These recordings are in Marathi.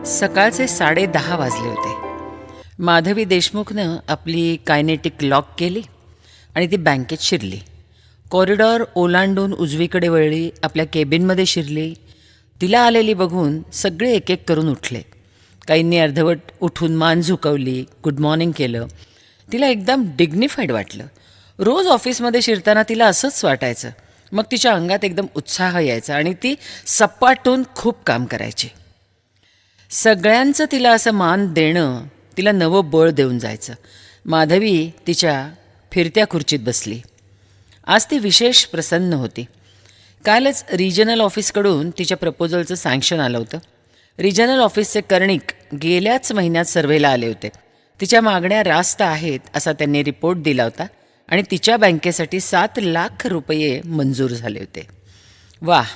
सकाळचे 10:30 वाजले होते. माधवी देशमुखनं आपली कायनेटिक लॉक केली आणि ती बँकेत शिरली. कॉरिडॉर ओलांडून उजवीकडे वळली, आपल्या केबिनमध्ये शिरली. तिला आलेली बघून सगळे एक एक करून उठले. काहींनी अर्धवट उठून मान झुकवली, गुड मॉर्निंग केलं. तिला एकदम डिग्निफाईड वाटलं. रोज ऑफिसमध्ये शिरताना तिला असंच वाटायचं. मग तिच्या अंगात एकदम उत्साह यायचा आणि ती सपाटून खूप काम करायची. सगळ्यांचं तिला असं मान देणं तिला नवं बळ देऊन जायचं. माधवी तिच्या फिरत्या खुर्चीत बसली. आज ती विशेष प्रसन्न होती. कालच रिजनल ऑफिसकडून तिच्या प्रपोजलचं सँक्शन आलं होतं. रिजनल ऑफिसचे कर्णिक गेल्याच महिन्यात सर्व्हेला आले होते. तिच्या मागण्या रास्त आहेत असा त्यांनी रिपोर्ट दिला होता आणि तिच्या बँकेसाठी 7 लाख रुपये मंजूर झाले होते. वाह,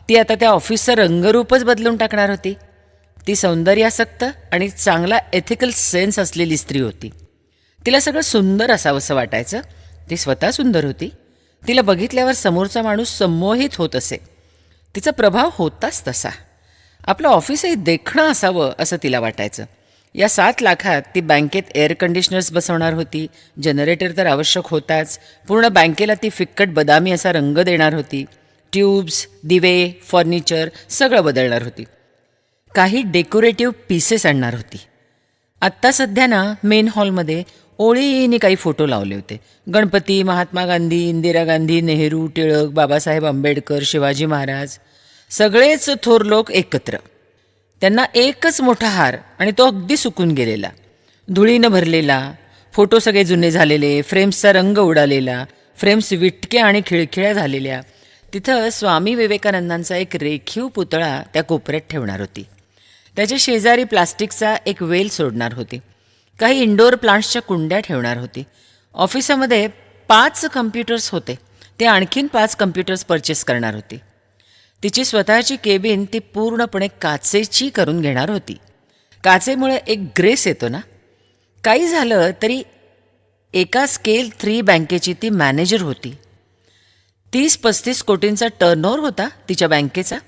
ती आता त्या ऑफिसचं रंगरूपच बदलून टाकणार होती. ती सौंदर्यासक्त आणि चांगला एथिकल सेन्स असलेली स्त्री होती. तिला सगळं सुंदर असावंसं वाटायचं. ती स्वतः सुंदर होती. तिला बघितल्यावर समोरचा माणूस संमोहित होत असे. तिचा प्रभाव होताच तसा. आपलं ऑफिसही देखणं असावं असं तिला वाटायचं. या 7 लाखात ती बँकेत एअर कंडिशनर्स बसवणार होती. जनरेटर तर आवश्यक होताच. पूर्ण बँकेला ती फिक्कट बदामी असा रंग देणार होती. ट्यूब्स, दिवे, फर्निचर सगळं बदलणार होती. काही डेकोरेटिव्ह पीसेस आणणार होती. आत्ता सध्या ना मेन हॉलमध्ये ओळीने काही फोटो लावले होते. गणपती, महात्मा गांधी, इंदिरा गांधी, नेहरू, टिळक, बाबासाहेब आंबेडकर, शिवाजी महाराज सगळेच थोर लोक एकत्र. त्यांना एकच मोठा हार आणि तो अगदी सुकून गेलेला, धुळीनं भरलेला. फोटो सगळे जुने झालेले, फ्रेम्सचा रंग उडालेला, फ्रेम्स विटक्या आणि खिळखिळ्या झालेल्या. तिथं स्वामी विवेकानंदांचा एक रेखीव पुतळा त्या कोपऱ्यात ठेवणार होती. त्याच्या शेजारी प्लास्टिकचा एक वेल सोडणार होती. काही इंडोर प्लांट्सच्या कुंड्या ठेवणार होती. ऑफिसामध्ये 5 कम्प्युटर्स होते. ते आणखीन 5 कम्प्युटर्स परचेस करणार होती. तिची स्वतःची केबिन ती पूर्णपणे काचेची करून घेणार होती. काचेमुळे एक ग्रेस येतो ना. काही झालं तरी एका स्केल 3 बँकेची ती मॅनेजर होती. 30-35 कोटींचा टर्नओव्हर होता तिच्या बँकेचा.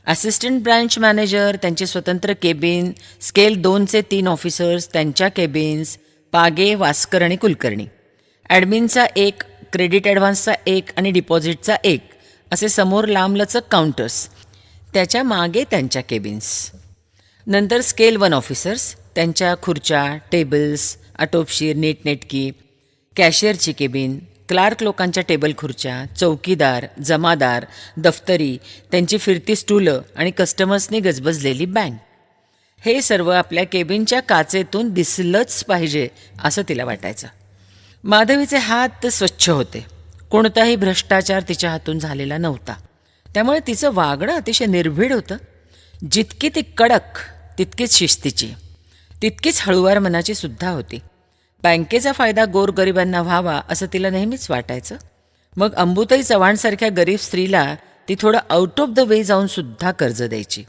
असिस्टंट ब्रँच मॅनेजर, त्यांचे स्वतंत्र केबिन, स्केल 2चे 3 ऑफिसर्स, त्यांच्या केबिन्स, पागे, वास्कर आणि कुलकर्णी. ॲडमिनचा 1, क्रेडिट ॲडव्हान्सचा 1 आणि डिपॉझिटचा 1 असे समोर लांबलचक काउंटर्स. त्याच्या मागे त्यांच्या केबिन्स. नंतर स्केल 1 ऑफिसर्स, त्यांच्या खुर्च्या, टेबल्स, आटोपशीर, नीटनेटकी. कॅशियरची केबिन, क्लार्क लोकांच्या टेबल खुर्च्या, चौकीदार, जमादार, दफ्तरी, त्यांची फिरती स्टूलं आणि कस्टमर्सनी गजबजलेली बँक. हे सर्व आपल्या केबिनच्या काचेतून दिसलंच पाहिजे असं तिला वाटायचं. माधवीचे हात स्वच्छ होते. कोणताही भ्रष्टाचार तिच्या हातून झालेला नव्हता. त्यामुळे तिचं वागणं अतिशय निर्भीड होतं. जितकी ती कडक तितकीच शिस्तीची, तितकीच हळुवार मनाची सुद्धा होती. बँकेचा फायदा गोरगरिबांना व्हावा असं तिला नेहमीच वाटायचं. मग अंबुताई चव्हाणसारख्या गरीब स्त्रीला ती थोडं आउट ऑफ द वे जाऊन सुद्धा कर्ज द्यायची.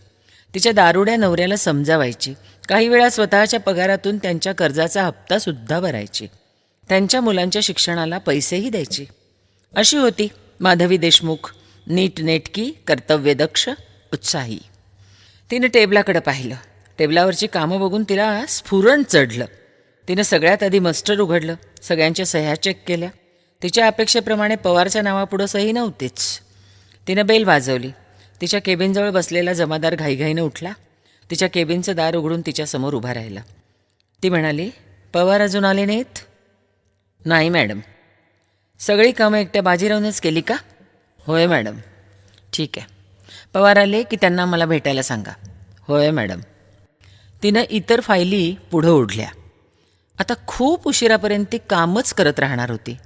तिच्या दारुड्या नवऱ्याला समजावायची. काही वेळा स्वतःच्या पगारातून त्यांच्या कर्जाचा हप्तासुद्धा भरायची. त्यांच्या मुलांच्या शिक्षणाला पैसेही द्यायची. अशी होती माधवी देशमुख. नीटनेटकी, कर्तव्यदक्ष, उत्साही. तिनं टेबलाकडं पाहिलं. टेबलावरची कामं बघून तिला स्फुरण चढलं. तिनं सगळ्यात आधी मस्टर उघडलं. सगळ्यांच्या सह्या चेक केल्या. तिच्या अपेक्षेप्रमाणे पवारच्या नावापुढं सही नव्हतीच. तिनं बेल वाजवली. तिच्या केबिनजवळ बसलेला जमादार घाईघाईनं उठला. तिच्या केबिनचं दार उघडून तिच्यासमोर उभा राहिला. ती म्हणाली, पवार अजून आले नाहीत? नाही मॅडम. सगळी कामं एकट्या बाजीरावनंच केली का? होय मॅडम. ठीक आहे. पवार आले की त्यांना मला भेटायला सांगा. होय मॅडम. तिनं इतर फायली पुढं ओढल्या. आता खूप उशिरापर्यंत ती कामच करत राहणार होती.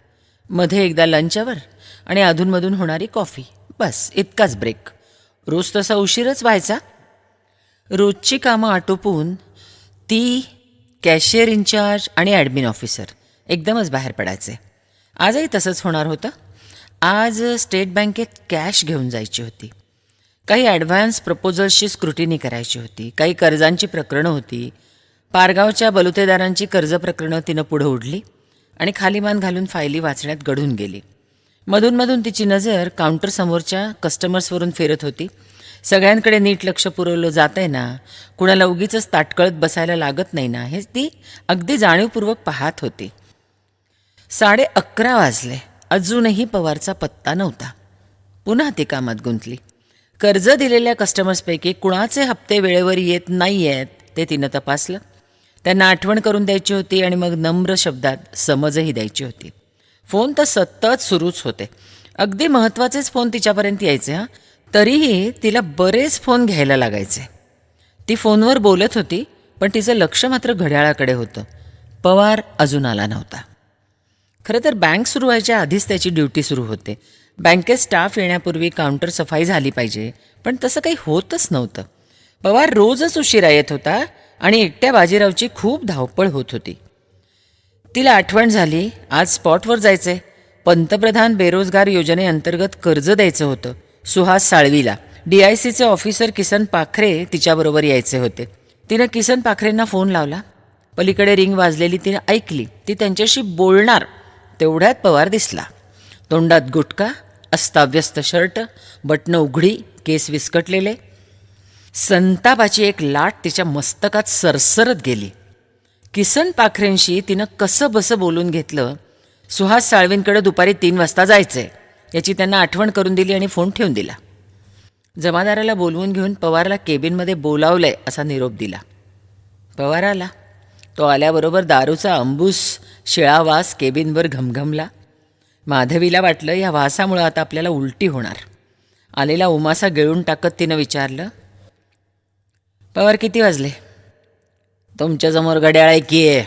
मध्ये एकदा लंचवर आणि अधूनमधून होणारी कॉफी, बस इतकाच ब्रेक. रोज तसा उशीरच व्हायचा. रोजची कामं आटोपून ती, कॅशियर इन्चार्ज आणि ॲडमिन ऑफिसर एकदमच बाहेर पडायचे. आजही तसंच होणार होतं. आज स्टेट बँकेत कॅश घेऊन जायची होती. काही ॲडव्हान्स प्रपोजल्सची स्क्रुटिनी करायची होती. काही कर्जांची प्रकरणं होती. पारगावच्या बलुतेदारांची कर्ज प्रकरणं तिनं पुढं ओढली आणि खाली मान घालून फायली वाचण्यात गढून गेली. मधूनमधून तिची नजर काउंटरसमोरच्या कस्टमर्सवरून फिरत होती. सगळ्यांकडे नीट लक्ष पुरवलं जात आहे ना, कुणाला उगीचच ताटकळत बसायला लागत नाही ना, हेच ती अगदी जाणीवपूर्वक पाहत होती. 11:30 वाजले. अजूनही पवारचा पत्ता नव्हता. पुन्हा ती कामात गुंतली. कर्ज दिलेल्या कस्टमर्सपैकी कुणाचे हप्ते वेळेवर येत नाही आहेत ते तिनं तपासलं. त्यांना आठवण करून द्यायची होती आणि मग नम्र शब्दात समजही द्यायची होती. फोन तर सतत सुरूच होते. अगदी महत्त्वाचेच फोन तिच्यापर्यंत यायचे. तरीही तिला बरेच फोन घ्यायला लागायचे. ती फोनवर बोलत होती, पण तिचं लक्ष मात्र घड्याळाकडे होतं. पवार अजून आला नव्हता. खरं तर बँक सुरू व्हायच्या आधीच त्याची ड्युटी सुरू होते. बँकेत स्टाफ येण्यापूर्वी काउंटर सफाई झाली पाहिजे, पण तसं काही होतच नव्हतं. पवार रोजच उशिरा येत होता आणि एकट्या बाजीरावची खूप धावपळ होत होती. तिला आठवण झाली, आज स्पॉटवर जायचंय. पंतप्रधान बेरोजगार योजनेअंतर्गत कर्ज द्यायचं होतं सुहास साळवीला. DICचे ऑफिसर किसन पाखरे तिच्याबरोबर यायचे होते. तिनं किसन पाखरेंना फोन लावला. पलीकडे रिंग वाजलेली तिनं ऐकली. ती त्यांच्याशी बोलणार तेवढ्यात पवार दिसला. तोंडात गुटखा, अस्ताव्यस्त शर्ट, बटणं उघडी, केस विस्कटलेले. संतापाची एक लाट तिच्या मस्तकात सरसरत गेली. किसन पाखरेंशी तिनं कसं बसं बोलून घेतलं. सुहास साळवींकडे दुपारी 3 वाजता जायचंय याची त्यांना आठवण करून दिली आणि फोन ठेवून दिला. जमादाराला बोलवून घेऊन पवारला केबिनमध्ये बोलावलंय असा निरोप दिला. पवार आला. तो आल्याबरोबर दारूचा अंबूस शिळा वास केबिनवर घमघमला. माधवीला वाटलं या वासामुळं आता आपल्याला उलटी होणार. आलेला उमासा गिळून टाकत तिनं विचारलं, पवार किती वाजले? तुमच्यासमोर घड्याळ आहे की आहे.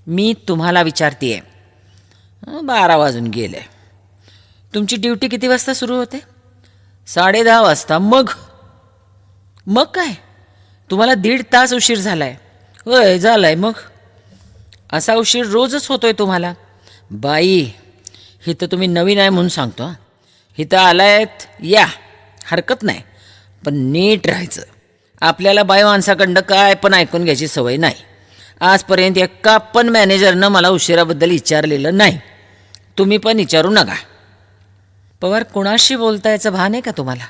मी तुम्हाला विचारतीये. 12 वाजून गेले. तुमची ड्युटी किती वाजता सुरू होते? 10:30 वाजता. मग काय, तुम्हाला 1.5 तास उशीर झालाय. होय झालाय. मग असा उशीर रोजच होतोय तुम्हाला. बाई, हिथं तुम्ही नवीन आहे म्हणून सांगतो. हिथं आलायत या, हरकत नाही, पण नीट राहायचं. आपल्याला बाई माणसाकडं काय पण ऐकून घ्यायची सवय नाही. आजपर्यंत एका पण मॅनेजरनं मला उशिराबद्दल विचारलेलं नाही. तुम्ही पण विचारू नका. पवार, कोणाशी बोलतायचं भान आहे का तुम्हाला?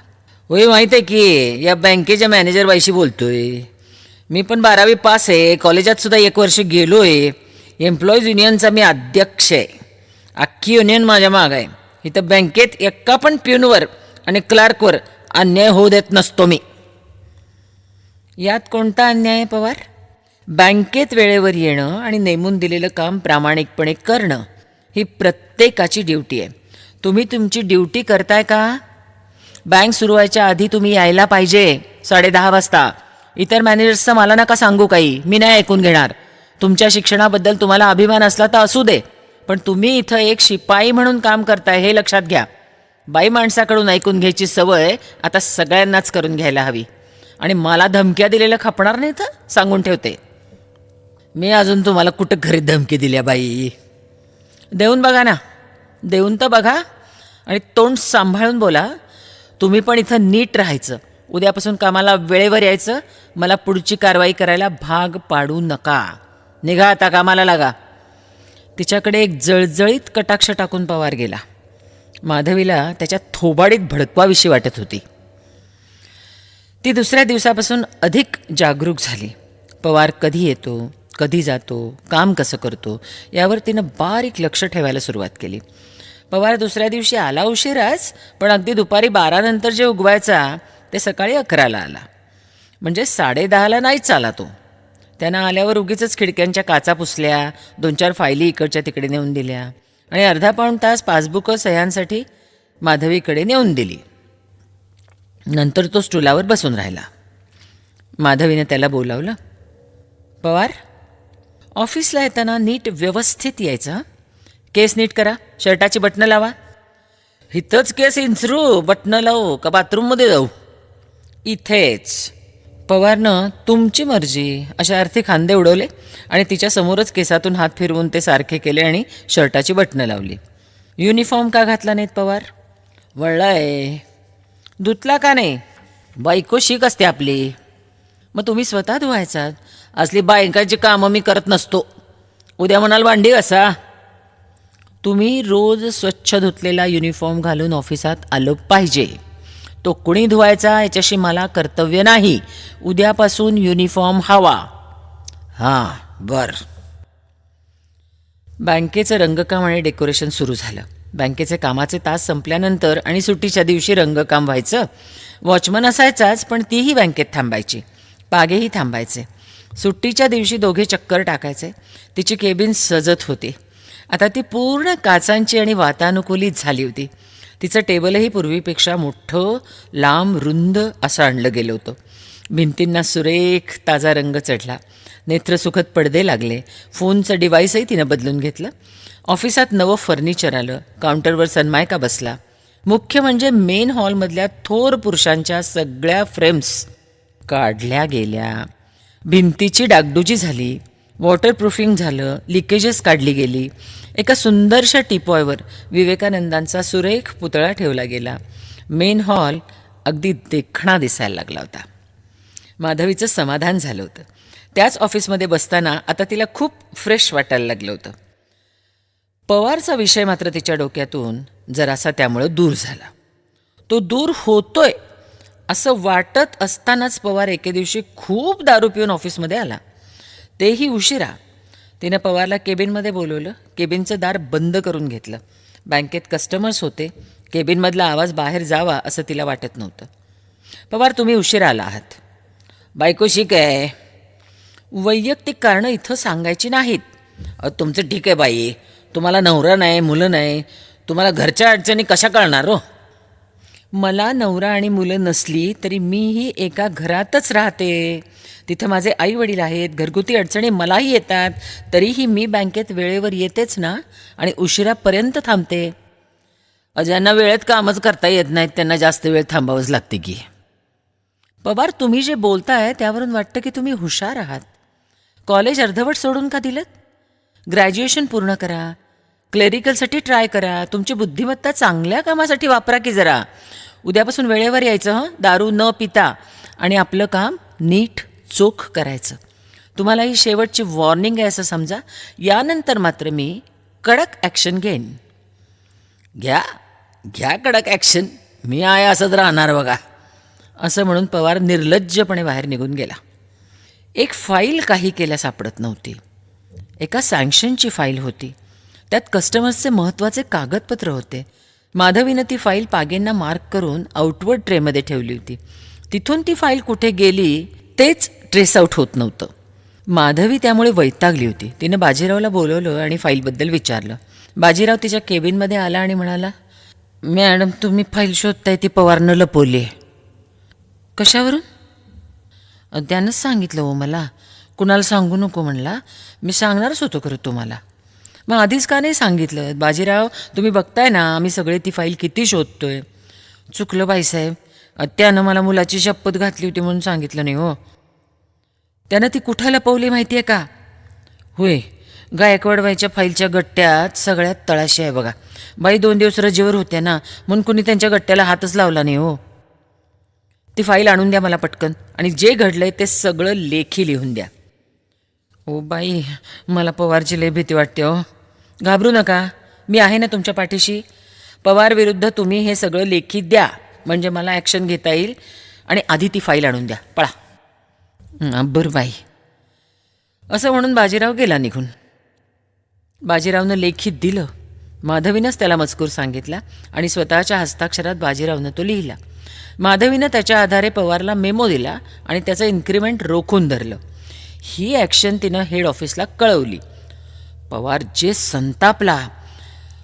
होय माहीत आहे की, या बँकेच्या मॅनेजर बाईशी बोलतोय. मी पण 12वी पास आहे. कॉलेजात सुद्धा 1 वर्ष गेलो आहे. एम्प्लॉईज युनियनचा मी अध्यक्ष आहे. अख्खी युनियन माझ्या माग आहे. इथं बँकेत एका पण प्यूनवर आणि क्लार्कवर अन्याय होऊ देत नसतो मी. यात कोणता अन्याय आहे पवार? बँकेत वेळेवर येणं आणि नेमून दिलेलं काम प्रामाणिकपणे करणं ही प्रत्येकाची ड्युटी आहे. तुम्ही तुमची ड्युटी करताय का? बँक सुरू व्हायच्या आधी तुम्ही यायला पाहिजे 10:30 वाजता. इतर मॅनेजर्सचं मला नका सांगू काही, मी नाही ऐकून घेणार. तुमच्या शिक्षणाबद्दल तुम्हाला अभिमान असला तर असू दे, पण तुम्ही इथं एक शिपाई म्हणून काम करताय हे लक्षात घ्या. बाई माणसाकडून ऐकून घ्यायची सवय आता सगळ्यांनाच करून घ्यायला हवी. आणि मला धमक्या दिलेलं खपणार नाही तर सांगून ठेवते. मी अजून तुम्हाला कुठं घरी धमकी दिल्या बाई? देऊन बघा ना, देऊन तर बघा आणि तोंड सांभाळून बोला. तुम्ही पण इथं नीट राहायचं. उद्यापासून कामाला वेळेवर यायचं. मला पुढची कारवाई करायला भाग पाडू नका. निघा आता, कामाला लागा. तिच्याकडे एक जळजळीत कटाक्ष टाकून पवार गेला. माधवीला त्याच्या थोबाडीत भडकवाविषयी वाटत होती. ती दुसऱ्या दिवसापासून अधिक जागरूक झाली. पवार कधी येतो, कधी जातो, काम कसं करतो यावर तिनं बारीक लक्ष ठेवायला सुरुवात केली. पवार दुसऱ्या दिवशी आला उशिराच, पण अगदी दुपारी 12 नंतर जे उगवायचा ते सकाळी 11ला आला. म्हणजे 10:30ला नाहीच आला तो. त्यानं आल्यावर उगीचच खिडक्यांच्या काचा पुसल्या, 2-4 फायली इकडच्या तिकडे नेऊन दिल्या आणि अर्धा-पाऊण तास पासबुक सह्यांसाठी माधवीकडे नेऊन दिली. नंतर तो स्टुलावर बसून राहिला. माधवीने त्याला बोलावलं, पवार, ऑफिसला येताना नीट व्यवस्थित यायचं. केस नीट करा, शर्टाची बटणं लावा. इथंच केस इंचरू, बटणं लावू का बाथरूममध्ये जाऊ? इथेच. पवारनं तुमची मर्जी अशा अर्थी खांदे उडवले आणि तिच्यासमोरच केसातून हात फिरवून ते सारखे केले आणि शर्टाची बटणं लावली. युनिफॉर्म का घातला नाहीत पवार? वळलाय. धुतला का नाही? बायको शीक असते आपली. मग तुम्ही स्वतः धुवायचात. असली बायकांची कामं मी करत नसतो. उद्या म्हणाल भांडी घासा. तुम्ही रोज स्वच्छ धुतलेला युनिफॉर्म घालून ऑफिसात आलं पाहिजे. तो कुणी धुवायचा याच्याशी मला कर्तव्य नाही. उद्यापासून युनिफॉर्म हवा. हां बरं. बँकेचं रंगकाम आणि डेकोरेशन सुरू झालं. बँकेचे कामाचे तास संपल्यानंतर आणि सुट्टीच्या दिवशी रंगकाम व्हायचं. वॉचमन असायचाच, पण तीही बँकेत थांबायची. पागेही थांबायचे. सुट्टीच्या दिवशी दोघे चक्कर टाकायचे. तिची केबिन सजत होती. आता ती पूर्ण काचांची आणि वातानुकूलित झाली होती. तिचं टेबलही पूर्वीपेक्षा मोठं, लांब, रुंद असं आणलं गेलं होतं. भिंतींना सुरेख ताजा रंग चढला. नेत्रसुखद पडदे लागले. फोनचं डिव्हाइसही तिनं बदलून घेतलं. ऑफिसात नवं फर्निचर आलं. काउंटरवर सनमायका बसला. मुख्य म्हणजे मेन हॉलमधल्या थोर पुरुषांच्या सगळ्या फ्रेम्स काढल्या गेल्या. भिंतीची डागडुजी झाली. वॉटरप्रूफिंग झालं. लिकेजेस काढली गेली. एका सुंदरशा टिपॉयवर विवेकानंदांचा सुरेख पुतळा ठेवला गेला. मेन हॉल अगदी देखणा दिसायला लागला होता. माधवीचं समाधान झालं होतं. त्याच ऑफिसमध्ये बसताना आता तिला खूप फ्रेश वाटायला लागलं होतं. पवारचा विषय मात्र तिच्या डोक्यातून जरासा त्यामुळं दूर झाला. तो दूर होतोय असं वाटत असतानाच पवार एके दिवशी खूप दारू पिऊन ऑफिसमध्ये आला. तेही उशिरा. तिनं पवारला केबिनमध्ये बोलवलं. केबिनचं दार बंद करून घेतलं. बँकेत कस्टमर्स होते. केबिनमधला आवाज बाहेर जावा असं तिला वाटत नव्हतं. पवार, तुम्ही उशिरा आला आहात. बायकोशी काय? वैयक्तिक कारणं इथं सांगायची नाहीत. तुमचं ठीक आहे बाई, तुम्हाला नवरा नाही, मुलं नाही, तुम्हाला घरच्या अडचणी कशा कळणार हो? मला नवरा आणि मुलं नसली तरी मीही एका घरातच राहते. तिथं माझे आई वडील आहेत. घरगुती अडचणी मलाही येतात. तरीही मी बँकेत वेळेवर येतेच ना, आणि उशिरापर्यंत थांबते. ज्यांना वेळेत कामच करता येत नाहीत त्यांना जास्त वेळ थांबावंच लागते की. पवार, तुम्ही जे बोलताय त्यावरून वाटतं की तुम्ही हुशार आहात. कॉलेज अर्धवट सोडून का दिलं? ग्रॅज्युएशन पूर्ण करा. क्लेरिकलसाठी ट्राय करा. तुमची बुद्धिमत्ता चांगल्या कामासाठी वापरा की जरा. उद्यापासून वेळेवर यायचं. दारू न पिता, आणि आपलं काम नीट चोख करायचं. तुम्हाला ही शेवटची वॉर्निंग आहे असं समजा. यानंतर मात्र मी कडक ॲक्शन घेईन. घ्या कडक ॲक्शन. मी आहे असंच राहणार बघा. असं म्हणून पवार निर्लज्जपणे बाहेर निघून गेला. एक फाईल काही केल्या सापडत नव्हती. एका सँक्शनची फाईल होती. त्यात कस्टमर्सचे महत्त्वाचे कागदपत्र होते. माधवीनं ती फाईल पागेंना मार्क करून आउटवर्ड ट्रेमध्ये ठेवली होती. तिथून ती फाईल कुठे गेली तेच ट्रेस आउट होत नव्हतं. माधवी त्यामुळे वैतागली होती. तिनं बाजीरावला बोलवलं आणि फाईलबद्दल विचारलं. बाजीराव तिच्या केबिनमध्ये आला आणि म्हणाला, मॅडम, तुम्ही फाईल शोधताय ती पवारनं लपवली आहे. कशावरून? त्यानंच सांगितलं हो मला. कुणाला सांगू नको म्हणला. मी सांगणारच होतो खरं तुम्हाला. मग आधीच का नाही सांगितलं? बाजीराव, तुम्ही बघताय ना आम्ही सगळे ती फाईल किती शोधतोय. चुकलं बाईसाहेब. त्यानं मला मुलाची शपथ घातली होती म्हणून सांगितलं नाही हो. त्यानं ती कुठं लपवली माहिती आहे का? होय, गायकवाडबाईच्या फाईलच्या गट्ट्यात सगळ्यात तळाशी आहे बघा. बाई 2 दिवस रजेवर होत्या ना, म्हणून कुणी त्यांच्या गट्ट्याला हातच लावला नाही हो. ती फाईल आणून द्या मला पटकन, आणि जे घडलंय ते सगळं लेखी लिहून द्या. ओ बाई, मला पवारची लय भीती वाटते हो. घाबरू नका, मी आहे ना तुमच्या पाठीशी. पवार विरुद्ध तुम्ही हे सगळं लेखी द्या, म्हणजे मला ॲक्शन घेता येईल. आणि आधी ती फाईल आणून द्या, पळा. बरं बाई. असं म्हणून बाजीराव गेला निघून. बाजीरावनं लेखीत दिलं. माधवीनंच त्याला मजकूर सांगितला आणि स्वतःच्या हस्ताक्षरात बाजीरावनं तो लिहिला. माधवीनं त्याच्या आधारे पवारला मेमो दिला आणि त्याचं इन्क्रिमेंट रोखून धरलं. ही ॲक्शन तिनं हेड ऑफिसला कळवली. पवार जे संतापला.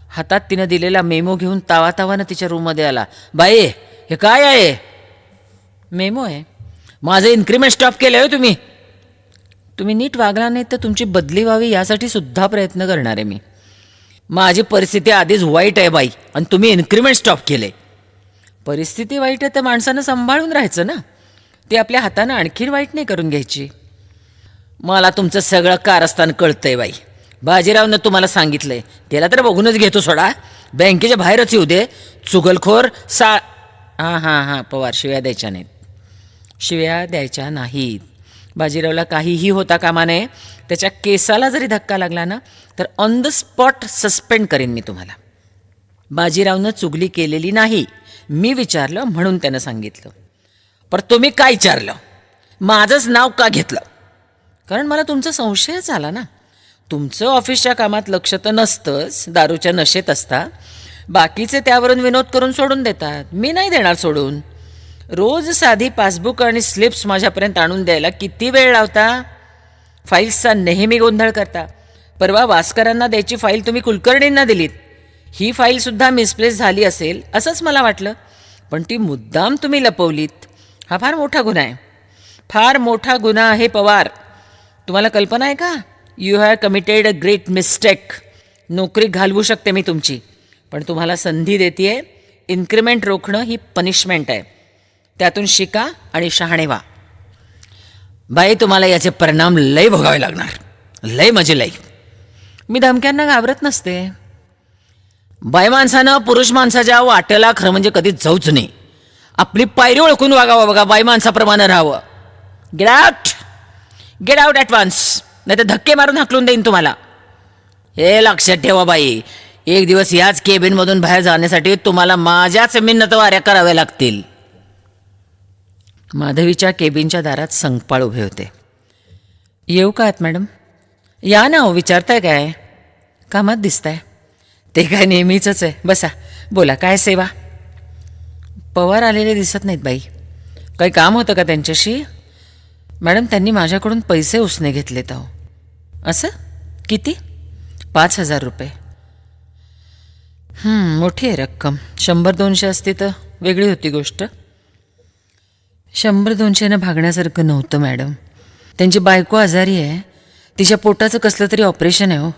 हातात तिनं दिलेला मेमो घेऊन तावातावानं तिच्या रूममध्ये आला. बाई, हे काय आहे? मेमो आहे. माझं इन्क्रिमेंट स्टॉप केलं आहे तुम्ही. तुम्ही नीट वागला नाही तर तुमची बदली व्हावी यासाठी सुद्धा प्रयत्न करणार आहे मी. माझी परिस्थिती आधीच वाईट आहे बाई, आणि तुम्ही इन्क्रिमेंट स्टॉप केले. परिस्थिती वाईट आहे तर माणसानं सांभाळून राहायचं ना. ते आपल्या हातानं आणखीन वाईट नाही करून घ्यायची. मला तुमचं सगळं कारस्थान कळतंय बाई. बाजीरावनं तुम्हाला सांगितलंय, त्याला तर बघूनच घेतो सोडा. बँकेच्या बाहेरच येऊ दे. चुगलखोर हां पवार, शिव्या द्यायच्या नाहीत. शिव्या द्यायच्या नाहीत. बाजीरावला काहीही होता कामा नये. त्याच्या केसाला जरी धक्का लागला ना तर ऑन द स्पॉट सस्पेंड करेन मी तुम्हाला. बाजीरावनं चुगली केलेली नाही. मी विचारलं म्हणून त्यानं सांगितलं. पण तुम्ही काय विचारलं, माझंच नाव का घेतलं? कारण मला तुमचा संशयच आला ना. तुमचं ऑफिसच्या कामात लक्ष तर नसतंच, दारूच्या नशेत असता. बाकीचे त्यावरून विनोद करून सोडून देतात, मी नाही देणार सोडून. रोज साधी पासबुक आणि स्लिप्स माझ्यापर्यंत आणून द्यायला किती वेळ लावता? फाईल्सचा नेहमी गोंधळ करता. परवा वास्करांना द्यायची फाईल तुम्ही कुलकर्णींना दिलीत. ही फाईलसुद्धा मिसप्लेस झाली असेल असंच मला वाटलं, पण ती मुद्दाम तुम्ही लपवलीत. हा फार मोठा गुन्हा आहे, फार मोठा गुन्हा आहे पवार. तुम्हाला कल्पना आहे का? You have committed a great mistake. नोकरी घालवू शकते मी तुमची, पण तुम्हाला संधी देते. इन्क्रिमेंट रोखणं ही पनिशमेंट आहे. त्यातून शिका आणि शहाणे व्हा. बाई, तुम्हाला याचे परिणाम लय भोगावे लागणार, लय म्हणजे लय. मी धमक्यांना घाबरत नसते. बाई माणसानं पुरुष माणसाच्या वाटेला खरं म्हणजे कधीच जाऊच नाही. आपली पायरी ओळखून वागावं बघा, बाई माणसाप्रमाणे राहावं. Get out, get out at once, नाही तर धक्के मारून हाकलून देईन तुम्हाला. हे लक्षात ठेवा बाई, एक दिवस याच केबिनमधून बाहेर जाण्यासाठी तुम्हाला माझ्याच मिन्नत वाऱ्या कराव्या लागतील. माधवीच्या केबिनच्या दारात संकपाळ उभे होते. येऊ का आत मॅडम? या ना हो, विचारताय काय? कामात दिसताय. ते काय नेहमीचंच आहे, बसा, बोला, काय सेवा? पवार आलेले दिसत नाहीत बाई. काही काम होतं का त्यांच्याशी? मॅडम, त्यांनी माझ्याकडून पैसे उसने घेतलेत अहो. असं? किती? 5,000 रुपये. मोठी आहे रक्कम. 100-200 असते तर वेगळी होती गोष्ट. 100-200 भागण्यासारखं नव्हतं मॅडम. त्यांची बायको आजारी आहे, तिच्या पोटाचं कसलं तरी ऑपरेशन आहे हो.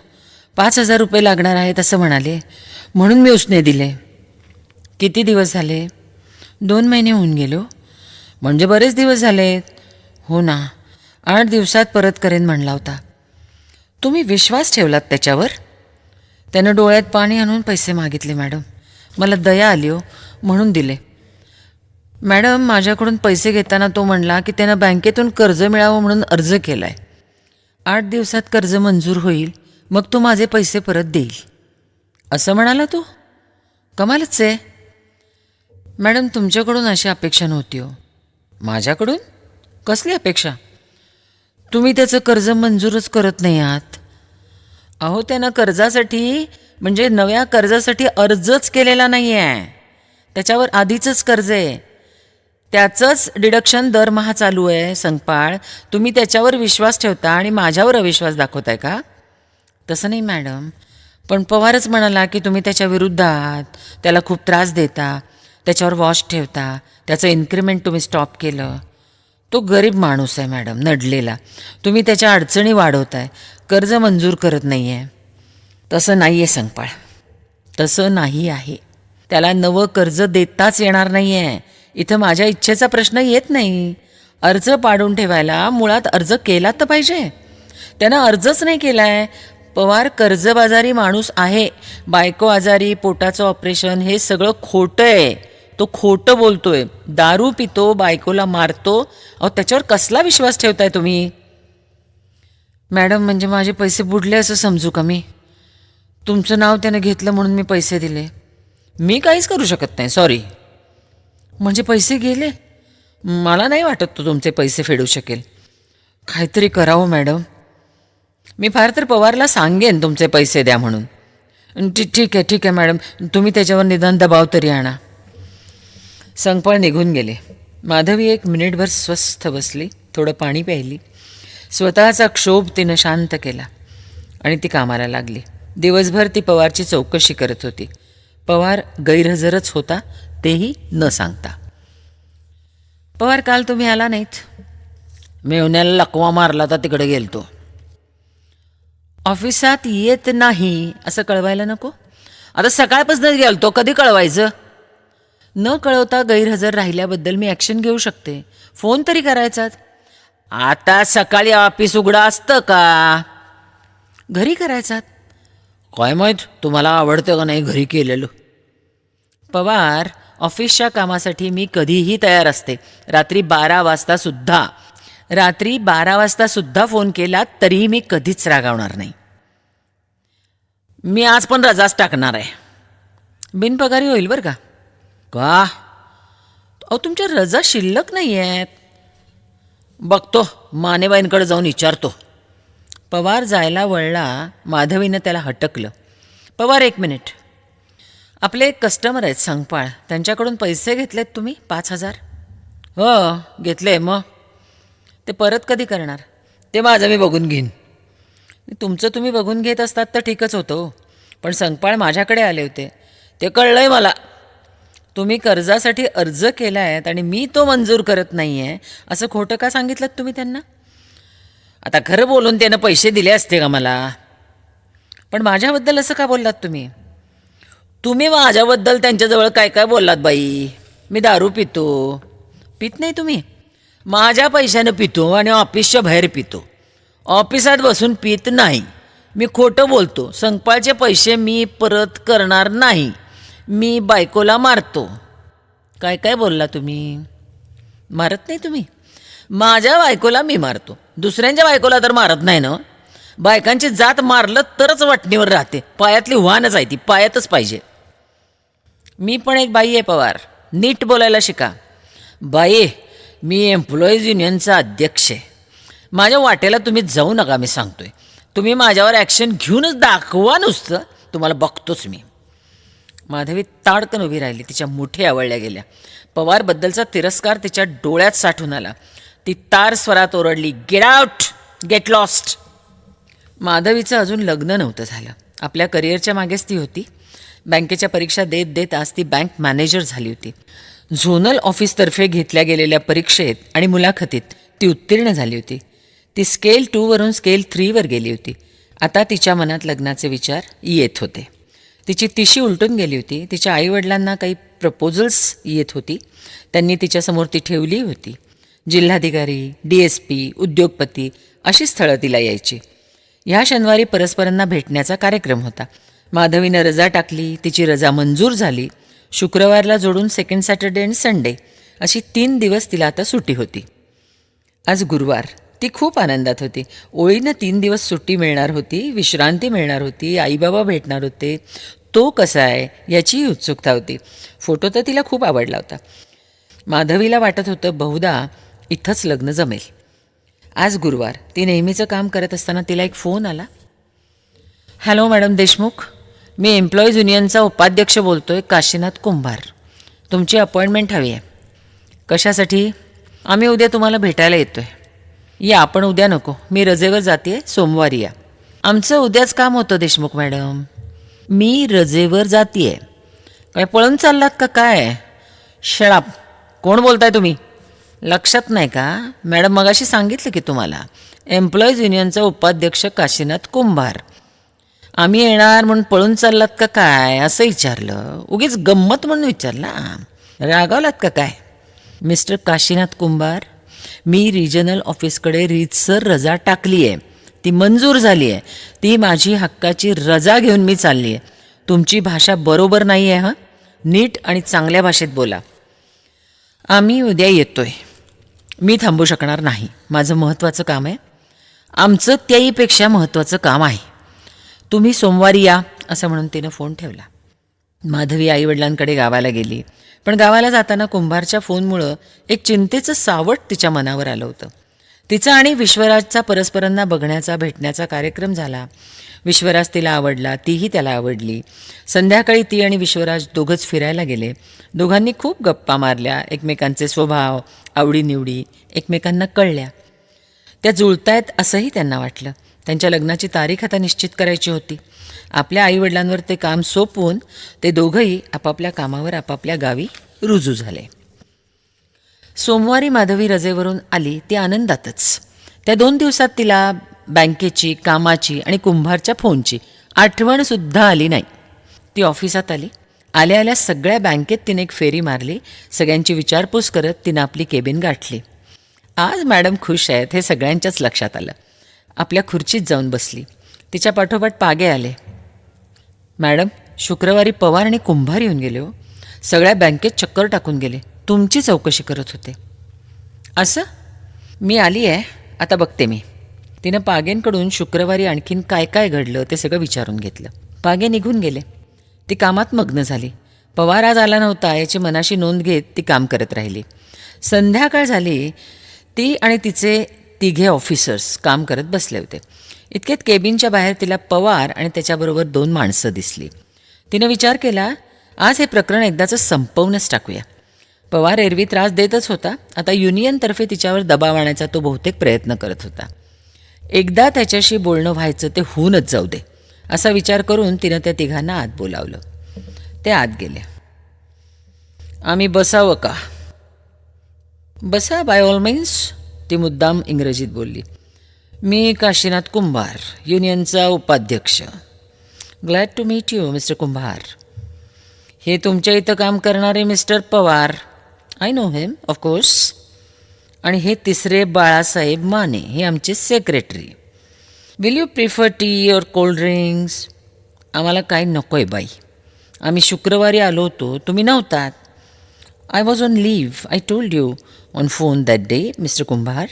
5,000 रुपये लागणार आहेत असं म्हणाले, म्हणून मी उसने दिले. किती दिवस झाले? 2 महिने होऊन गेलो. म्हणजे बरेच दिवस झालेत. हो ना, 8 दिवसात परत करेन म्हणला होता. तुम्ही विश्वास ठेवलात त्याच्यावर? त्यानं डोळ्यात पाणी आणून पैसे मागितले मॅडम. मला दया आली हो, म्हणून दिले. मॅडम, माझ्याकडून पैसे घेताना तो म्हणला की त्यानं बँकेतून कर्ज मिळावं म्हणून अर्ज केला आहे. 8 दिवसात कर्ज मंजूर होईल, मग तो माझे पैसे परत देईल असं म्हणाला तो. कमालच आहे मॅडम, तुमच्याकडून अशी अपेक्षा नव्हती हो. माझ्याकडून कसली अपेक्षा? तुम्ही त्याचं कर्ज मंजूरच करत नाही आहात. अहो, त्यानं कर्जासाठी म्हणजे नव्या कर्जासाठी अर्जच केलेला नाही आहे. त्याच्यावर आधीचंच कर्ज आहे, त्याचंच डिडक्शन दरमहा चालू आहे. संकपाळ, तुम्ही त्याच्यावर विश्वास ठेवता आणि माझ्यावर अविश्वास दाखवताय का? तसं नाही मॅडम, पण पवारच म्हणाला की तुम्ही त्याच्या विरुद्ध आहात, त्याला खूप त्रास देता, त्याच्यावर वॉच ठेवता, त्याचं इन्क्रिमेंट तुम्ही स्टॉप केलं. तो गरीब माणूस आहे मॅडम, नडलेला. तुम्ही त्याच्या अडचणी वाढवताय, कर्ज मंजूर करत नाही आहे. तसं नाही आहे संकपाळ, तसं नाही आहे. त्याला नवं कर्ज देताच येणार नाही आहे. इथं माझ्या इच्छेचा प्रश्न येत नाही. अर्ज पाडून ठेवायला मुळात अर्ज केला तर पाहिजे. त्यानं अर्जच नाही केला आहे. पवार कर्जबाजारी माणूस आहे. बायको आजारी, पोटाचं ऑपरेशन, हे सगळं खोटं आहे. तो खोटं बोलतोय, दारू पितो, बायकोला मारतो. अहो, त्याच्यावर कसला विश्वास ठेवताय तुम्ही? मॅडम, म्हणजे माझे पैसे बुडले असं समजू का मी? तुमचं नाव त्यानं घेतलं म्हणून मी पैसे दिले. मी काहीच करू शकत नाही, सॉरी. म्हणजे पैसे गेले? मला नाही वाटत तो तुमचे पैसे फेडू शकेल. काहीतरी करावं मॅडम. मी फार तर पवारला सांगेन तुमचे पैसे द्या म्हणून. ठीक आहे मॅडम, तुम्ही त्याच्यावर निदान दबाव तरी आणा. संकपाळ निघून गेले. माधवी 1 मिनिटभर स्वस्थ बसली, थोडं पाणी प्यायली. स्वतःचा क्षोभ तिनं शांत केला आणि ती कामाला लागली. दिवसभर ती पवारची चौकशी करत होती. पवार गैरहजरच होता, तेही न सांगता. पवार, काल तुम्ही आला नाहीत. मेवण्याला लकवा मारला तर तिकडे गेलतो. ऑफिसात येत नाही असं कळवायला नको? आता सकाळपासूनच गेलतो, कधी कळवायचं? न कळवता गैरहजर राहिल्याबद्दल मी ॲक्शन घेऊ शकते. फोन तरी करायचात. आता सकाळी ऑफिस उघडं असतं का? घरी करायचात. काय माहीत तुम्हाला आवडतं का नाही घरी केलेलं. पवार, ऑफिसच्या कामासाठी मी कधीही तयार असते. रात्री 12 वाजता सुद्धा फोन केला तरीही मी कधीच रागावणार नाही. मी आज पण रजाच टाकणार आहे. बिनपगारी होईल बरं का. का? अहो तुमच्या रजा शिल्लक नाही आहेत. बघतो, मानेबाईंकडे जाऊन विचारतो. पवार जायला वळला. माधवीनं त्याला हटकलं. पवार, 1 मिनिट. आपले एक कस्टमर आहेत संगपाळ, त्यांच्याकडून पैसे घेतलेत तुम्ही 5,000? हो घेतले. मग ते परत कधी करणार? ते माझं मी बघून घेईन. तुमचं तुम्ही बघून घेत असतात तर ठीकच होतं हो. पण संगपाळ माझ्याकडे आले होते, ते कळलंय मला. तुम्ही कर्जासाठी अर्ज केला आहेत आणि मी तो मंजूर करत नाही आहे असं खोटं का सांगितलं तुम्ही त्यांना? आता खरं बोलून त्यानं पैसे दिले असते का मला? पण माझ्याबद्दल असं का बोललात तुम्ही? तुम्ही माझ्याबद्दल त्यांच्याजवळ काय काय बोललात बाई? मी दारू पितो. पित नाही तुम्ही? माझ्या पैशानं पितो आणि ऑफिसच्या बाहेर पितो. ऑफिसात बसून पित नाही. मी खोटं बोलतो. संगपाळचे पैसे मी परत करणार नाही. मी बायकोला मारतो. काय काय बोलला तुम्ही? मारत नाही तुम्ही? माझ्या बायकोला मी मारतो, दुसऱ्यांच्या बायकोला तर मारत नाही ना. बायकांची जात मारलं तरच वाटणीवर राहते. पायातली वाहनच आहे ती, पायातच पाहिजे. मी पण एक बाई आहे पवार, नीट बोलायला शिका. बाई, मी एम्प्लॉईज युनियनचा अध्यक्ष आहे. माझ्या वाटेला तुम्ही जाऊ नका, मी सांगतोय. तुम्ही माझ्यावर ॲक्शन घेऊनच दाखवा नुसतं, तुम्हाला बघतोच मी. माधवी ताडकन उभी राहिली. तिच्या मुठी आवळल्या गेल्या. पवारबद्दलचा तिरस्कार तिच्या डोळ्यात साठून आला. ती तार स्वरात ओरडली, गेट आउट, गेट लॉस्ट. माधवीचं अजून लग्न नव्हतं झालं. आपल्या करिअरच्या मागेच ती होती. बँकेच्या परीक्षा देत देत आज ती बँक मॅनेजर झाली होती. झोनल ऑफिसतर्फे घेतल्या गेलेल्या परीक्षेत आणि मुलाखतीत ती उत्तीर्ण झाली होती. ती स्केल 2 वरून स्केल 3 वर गेली होती. आता तिच्या मनात लग्नाचे विचार येत होते. तिची तिशी उलटून गेली होती. तिच्या आईवडिलांना काही प्रपोजल्स येत होती. त्यांनी तिच्यासमोर ती ठेवली होती. जिल्हाधिकारी, DSP, उद्योगपती अशी स्थळं तिला यायची. ह्या शनिवारी परस्परांना भेटण्याचा कार्यक्रम होता. माधवीनं रजा टाकली. तिची रजा मंजूर झाली. शुक्रवारला जोडून सेकंड सॅटर्डे आणि संडे अशी 3 दिवस तिला आता सुट्टी होती. आज गुरुवार. ती खूप आनंदात होती. ओळीनं 3 दिवस सुट्टी मिळणार होती, विश्रांती मिळणार होती, आईबाबा भेटणार होते. तो कसा आहे याचीही उत्सुकता होती. फोटो तर तिला खूप आवडला होता. माधवीला वाटत होतं बहुधा इथंच लग्न जमेल. आज गुरुवार. ती नेहमीचं काम करत असताना तिला एक फोन आला. हॅलो मॅडम देशमुख, मी एम्प्लॉईज युनियनचा उपाध्यक्ष बोलतोय, काशीनाथ कुंभार. तुमची अपॉइंटमेंट हवी आहे. कशासाठी? आम्ही उद्या तुम्हाला भेटायला येतोय. या, आपण उद्या नको, मी रजेवर जाते, सोमवारी या. आमचं उद्याच काम होतं देशमुख मॅडम. मी रजेवर जाते. काय पळून चाललात का काय? शळाप. कोण बोलताय तुम्ही? लक्षात नाही का? मॅडम मगाशी सांगितलं की तुम्हाला, एम्प्लॉईज युनियनचा उपाध्यक्ष काशीनाथ कुंभार. आम्ही येणार म्हणून पळून चाललात का काय असं विचारलं. उगीच गंमत म्हणून विचारला. रागावलात का काय? मिस्टर काशीनाथ कुंभार, मी रिजनल ऑफिसकडे रीतसर रजा टाकली आहे. ती मंजूर झाली आहे. ती माझी हक्काची रजा घेऊन मी चालली आहे. तुमची भाषा बरोबर नाही आहे. नीट आणि चांगल्या भाषेत बोला. आम्ही उद्या येतोय. मी थांबू शकणार नाही. माझं महत्त्वाचं काम आहे. आमचं त्याहीपेक्षा महत्त्वाचं काम आहे. तुम्ही सोमवारी या असं म्हणून तिनं फोन ठेवला. माधवी आईवडिलांकडे गावाला गेली. पण गावाला जाताना कुंभारच्या फोनमुळं एक चिंतेचं सावट तिच्या मनावर आलं होतं. तिचा आणि विश्वराजचा परस्परांना बघण्याचा भेटण्याचा कार्यक्रम झाला. विश्वराज तिला आवडला, तीही त्याला आवडली. संध्याकाळी ती आणि विश्वराज दोघंच फिरायला गेले. दोघांनी खूप गप्पा मारल्या. एकमेकांचे स्वभाव, आवडीनिवडी एकमेकांना कळल्या. त्या जुळतायत असंही त्यांना वाटलं. त्यांच्या लग्नाची तारीख आता निश्चित करायची होती. आपल्या आईवडिलांवर ते काम सोपवून ते दोघंही आपापल्या कामावर आपापल्या गावी रुजू झाले. सोमवारी माधवी रजेवरून आली. ती आनंदातच. त्या 2 दिवसात तिला बँकेची, कामाची आणि कुंभारच्या फोनची आठवणसुद्धा आली नाही. ती ऑफिसात आली. आल्या आल्या सगळ्या बँकेत तिने एक फेरी मारली. सगळ्यांची विचारपूस करत तिनं आपली केबिन गाठली. आज मॅडम खुश आहेत हे सगळ्यांच्याच लक्षात आलं. आपल्या खुर्चीत जाऊन बसली. तिच्या पाठोपाठ पागे आले. मॅडम, शुक्रवारी पवार आणि कुंभार येऊन गेले हो. सगळ्या बँकेत चक्कर टाकून गेले. तुमची चौकशी करत होते. असं? मी आली आहे, आता बघते मी. तिनं पागेंकडून शुक्रवारी आणखीन काय काय घडलं ते सगळं विचारून घेतलं. पागे निघून गेले. ती कामात मग्न झाली. पवार आज आला नव्हता याची मनाशी नोंद घेत ती काम करत राहिली. संध्याकाळ झाली. ती आणि तिचे तिघे ऑफिसर्स काम करत बसले होते. इतक्यात केबिनच्या बाहेर तिला पवार आणि त्याच्याबरोबर 2 माणसं दिसली. तिनं विचार केला, आज हे प्रकरण एकदाचं संपवूनच टाकूया. पवार एरवी त्रास देतच होता, आता युनियनतर्फे तिच्यावर दबाव आणायचा तो बहुतेक प्रयत्न करत होता. एकदा त्याच्याशी बोलणं व्हायचं ते होऊनच जाऊ दे असा विचार करून तिनं त्या तिघांना आत बोलावलं. ते आत गेले. आम्ही बसावं का? बसा, बाय ऑल मीन्स, ती मुद्दाम इंग्रजीत बोलली. मी काशीनाथ कुंभार, युनियनचा उपाध्यक्ष. Glad to meet you mister Kumbhar. हे तुमच्या इथं काम करणारे mister Pawar. I know him of course. आणि हे तिसरे बाळासाहेब माने, हे आमचे secretary. Will you prefer tea और कोल्ड ड्रिंक्स? आम्हाला काय नको आहे बाई. आम्ही शुक्रवारी आलो होतो, तुम्ही नव्हतात. I was on leave. I told you on phone that day mister Kumbhar.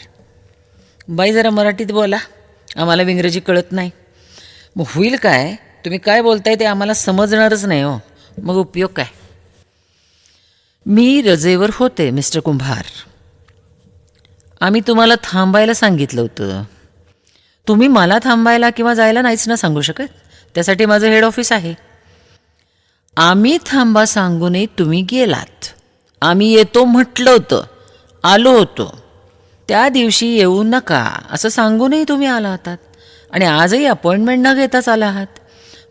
बाई जरा मराठीत बोला, आम्हाला इंग्रजी कळत नाही. मग होईल काय, तुम्ही काय बोलताय ते आम्हाला समजणारच नाही हो, मग उपयोग काय? मी रजेवर होते मिस्टर कुंभार. आम्ही तुम्हाला थांबायला सांगितलं होतं. तुम्ही मला थांबायला किंवा जायला नाहीच ना सांगू शकत, त्यासाठी माझं हेड ऑफिस आहे. आम्ही थांबा सांगूनही तुम्ही गेलात. आम्ही येतो म्हटलं होतं, आलो होतो. त्या दिवशी येऊ नका असं सांगूनही तुम्ही आला होतात आणि आजही अपॉइंटमेंट न घेताच आला आहात.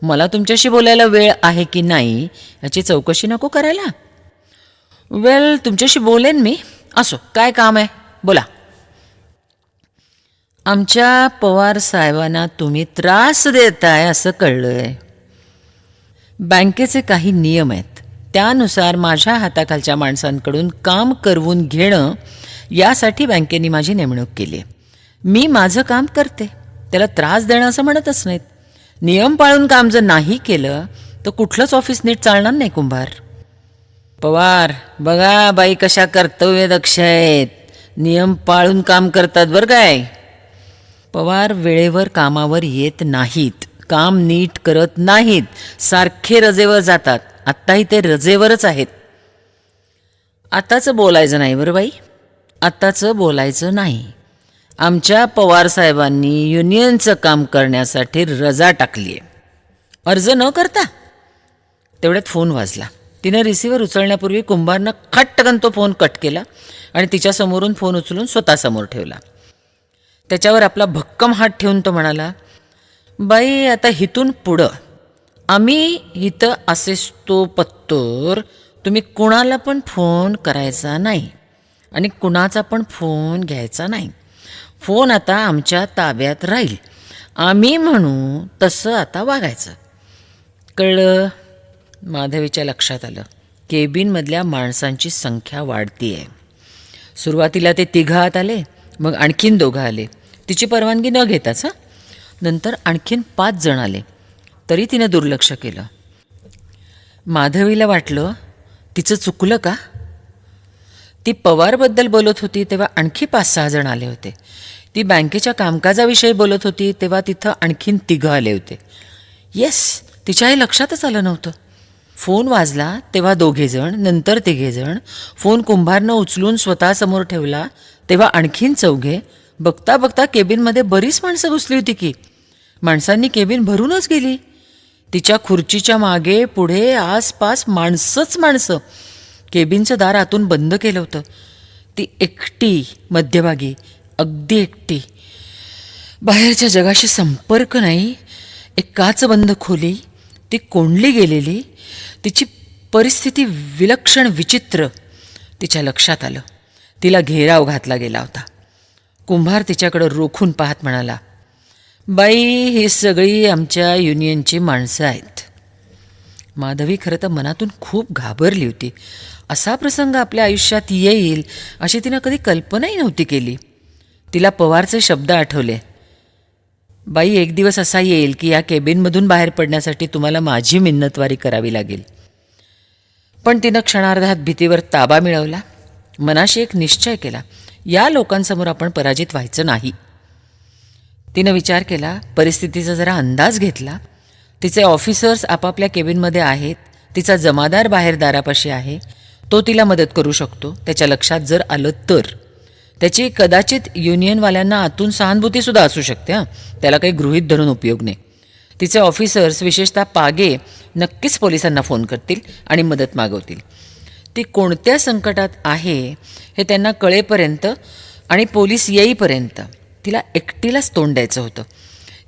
मला तुमच्याशी बोलायला वेळ आहे की नाही याची चौकशी नको करायला? वेल, तुमच्याशी बोलेन मी. असो, काय काम आहे बोला. आमच्या पवार साहेबांना तुम्ही त्रास देताय असं कळलंय. बँकेचे काही नियम आहेत, त्यानुसार माझ्या हाताखालच्या माणसांकडून काम करवून घेणं यासाठी बँकेने माझी नेमणूक केली आहे. मी माझं काम करते, त्याला त्रास देणं असं म्हणतच नाहीत. नियम पाळून काम जर नाही केलं तर कुठलंच ऑफिस नीट चालणार नाही कुंभार. पवार बघा बाई कशा कर्तव्यदक्ष आहेत, नियम पाळून काम करतात बरं काय. पवार वेळेवर कामावर येत नाहीत, काम नीट करत नाहीत, सारखे रजेवर जातात. आत्ताही ते रजेवरच आहेत. आत्ताचं बोलायचं नाही बरं बाई, आत्ताचं बोलायचं नाही. आमच्या पवारसाहेबांनी युनियनचं काम करण्यासाठी रजा टाकली आहे, अर्ज न करता. तेवढ्यात फोन वाजला. तिनं रिसिव्हर उचलण्यापूर्वी कुंभारनं खटकन तो फोन कट केला आणि तिच्यासमोरून फोन उचलून स्वतःसमोर ठेवला. त्याच्यावर आपला भक्कम हात ठेवून तो म्हणाला, बाई आता हिथून पुढं आम्ही इथं असेच तो पत्तोर तुम्ही कुणाला पण फोन करायचा नाही आणि कुणाचा पण फोन घ्यायचा नाही. फोन आता आमच्या ताब्यात राहील, आम्ही म्हणू तसं आता वागायचं. कळलं? माधवीच्या लक्षात आलं, केबिनमधल्या माणसांची संख्या वाढती आहे. सुरुवातीला ते 3 आत आले, मग आणखीन 2 आले, तिची परवानगी न घेताच. नंतर आणखीन 5 जण आले, तरी तिनं दुर्लक्ष केलं. माधवीला वाटलं तिचं चुकलं का. ती पवारबद्दल बोलत होती तेव्हा आणखी 5-6 जण आले होते. ती बँकेच्या कामकाजाविषयी बोलत होती तेव्हा तिथं आणखीन 3 आले होते. येस, तिच्याही लक्षातच आलं नव्हतं. फोन वाजला तेव्हा 2 जण, नंतर 3 जण. फोन कुंभारनं उचलून स्वतःसमोर ठेवला तेव्हा आणखीन 4. बघता बघता केबिनमध्ये बरीच माणसं घुसली होती की. माणसांनी केबिन भरूनच गेली. तिच्या खुर्चीच्या मागे पुढे आसपास माणसंच माणसं. केबिनचं दार आतून बंद केलं होतं. ती एकटी मध्यभागी, अगदी एकटी. बाहेरच्या जगाशी संपर्क नाही. एक काचबंद खोली, ती कोंडली गेलेली. तिची परिस्थिती विलक्षण विचित्र. तिच्या लक्षात आलं, तिला घेराव घातला गेला होता. कुंभार तिच्याकडं रोखून पाहत म्हणाला, बाई ही सगळी आमच्या युनियनची माणसं आहेत. माधवी खरं तर मनातून खूप घाबरली होती. असा प्रसंग आपल्या आयुष्यात येईल अशी तिनं कधी कल्पनाही नव्हती केली. तिला पवारचे शब्द आठवले, बाई एक दिवस असा येईल की या केबिनमधून बाहेर पडण्यासाठी तुम्हाला माझी मिन्नतवारी करावी लागेल. पण तिनं क्षणार्धात भीतीवर ताबा मिळवला. मनाशी एक निश्चय केला, या लोकांसमोर आपण पराजित व्हायचं नाही. तिनं विचार केला, परिस्थितीचा जरा अंदाज घेतला. तिचे ऑफिसर्स आपापल्या केबिनमध्ये आहेत तिचा जमादार बाहेर दारापाशी आहे, तो तिला मदत करू शकतो त्याच्या लक्षात जर आलं तर. त्याची कदाचित युनियनवाल्यांना आतून सहानुभूतीसुद्धा असू शकते. त्याला काही गृहीत धरून उपयोग नाही. तिचे ऑफिसर्स विशेषतः पागे नक्कीच पोलिसांना फोन करतील आणि मदत मागवतील. ती कोणत्या संकटात आहे हे त्यांना कळेपर्यंत आणि पोलीस येईपर्यंत तिला एकटीलाच तोंड द्यायचं होतं.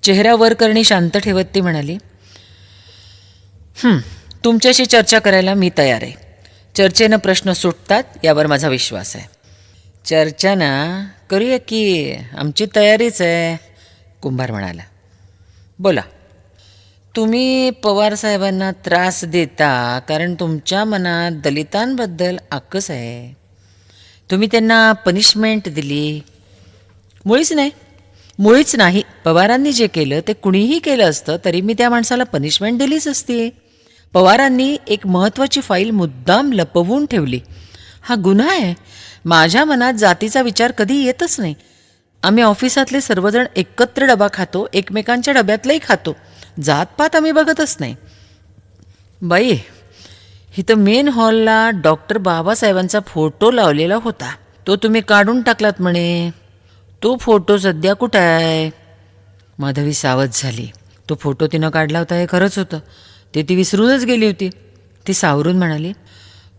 चेहरा वर करणी शांत ठेवत ती म्हणाली, तुमच्याशी चर्चा करायला मी तयार आहे. चर्चेनं प्रश्न सुटतात यावर माझा विश्वास आहे. चर्चा ना करूया की, आमची तयारीच आहे, कुंभार म्हणाला. बोला. तुम्ही पवार साहेबांना त्रास देता कारण तुमच्या मनात दलितांबद्दल आकस आहे. तुम्ही त्यांना पनिशमेंट दिली. मुळीच नाही. पवारांनी जे केलं ते कुणीही केलं असतं तरी मी त्या माणसाला पनिशमेंट दिलीच असती. पवारांनी एक महत्त्वाची फाईल मुद्दाम लपवून ठेवली. हा गुन्हा आहे. माझ्या मनात जातीचा विचार कधी येतच नाही. आम्ही ऑफिसातले सर्वजण एकत्र डबा खातो, एकमेकांच्या डब्यातलंही खातो. जातपात आम्ही बघतच नाही. बाई, इथं मेन हॉलला डॉक्टर बाबासाहेबांचा फोटो लावलेला होता. तो तुम्ही काढून टाकलात म्हणे. तो फोटो सध्या कुठं आहे? माधवी सावध झाली. तो फोटो तिनं काढला होता हे खरंच होतं. ते ती विसरूनच गेली होती. ती सावरून म्हणाली,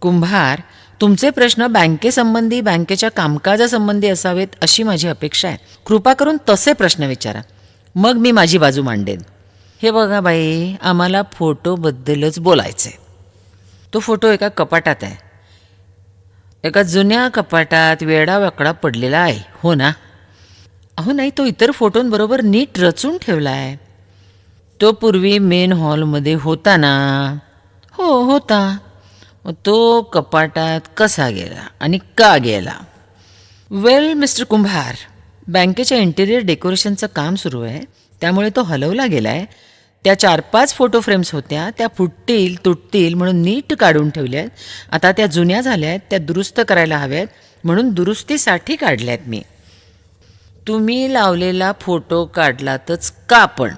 कुंभार, तुमचे प्रश्न बँकेसंबंधी, बँकेच्या कामकाजासंबंधी असावेत अशी माझी अपेक्षा आहे. कृपा करून तसे प्रश्न विचारा, मग मी माझी बाजू मांडेन. हे बघा बाई, आम्हाला फोटोबद्दलच बोलायचं आहे. तो फोटो एका कपाटात आहे. एका जुन्या कपाटात वेडावाकडा पडलेला आहे, हो ना? अहो नाही, तो इतर फोटोंबरोबर नीट रचून ठेवला आहे. तो पूर्वी मेन हॉलमध्ये होता ना? हो होता. मग तो कपाटात कसा गेला आणि का गेला? वेल मिस्टर कुंभार, बँकेच्या इंटिरियर डेकोरेशनचं काम सुरू आहे, त्यामुळे तो हलवला गेला आहे. त्या 4-5 फोटो फ्रेम्स होत्या, त्या फुटतील तुटतील म्हणून नीट काढून ठेवल्या आहेत. आता त्या जुन्या झाल्या आहेत, त्या दुरुस्त करायला हव्यात म्हणून दुरुस्तीसाठी काढल्या आहेत मी. तुम्ही लावलेला फोटो काढलातच का पण?